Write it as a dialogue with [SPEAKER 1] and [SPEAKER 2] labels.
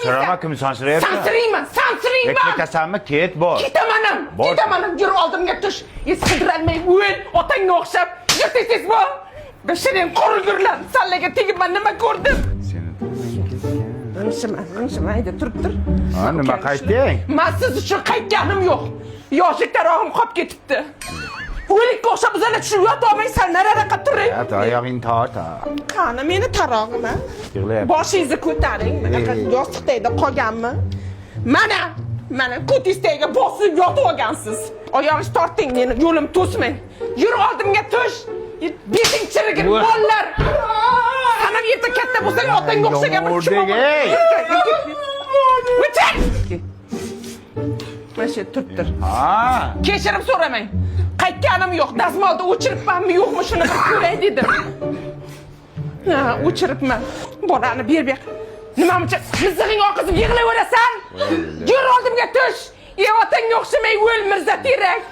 [SPEAKER 1] Sansırama kimi sansırayapsan?
[SPEAKER 2] Sansırayman.
[SPEAKER 1] Ketasanmi? Ket bor.
[SPEAKER 2] Ketamanım.
[SPEAKER 1] Bor.
[SPEAKER 2] Ketamanım. Yürü oldimga tush. Eskirdiralmay o'l. Otangga o'xshab. Yurtasiz bu. Beshining qo'rgurlan. Sallaga tegibman nima ko'rdim? G'ingshima, hayda turib tur.
[SPEAKER 1] Ha, nima qaytding?
[SPEAKER 2] Men siz uchun qaytganim yo'q. Yoshlik tarog'im qolib ketibdi. O'likka o'xshab bizlar tushib yotolmaysan, nariroqqa turing.
[SPEAKER 1] Ya, oyog'ing torta.
[SPEAKER 2] Qani meni tarog'im a?
[SPEAKER 1] Yig'layapti.
[SPEAKER 2] Boshingizni ko'taring. Bunaqa yostiqdayda qolganmi? Mana ko'tingizga bosib yotib olgansiz. Oyog'ingizni torting, meni yo'lim to'smang. Yur oldimga tush. Beting chirigin bollar. Sana yerda katta bo'lsang otangga o'xshagan bir kishi. O'tir. Mana turib tur.
[SPEAKER 1] Ha.
[SPEAKER 2] Kechirim so'ramang. Qaytganim yo'q. Dazmolda o'chiribmanmi yo'qmi shuni bir ko'ray dedim. Ha, o'chiribman. Bolani ber. Nima uchun mizig'ing oqizib yig'layverasan? Yur oldimga tush. Otangga o'xshamay o'l Mirza Terak.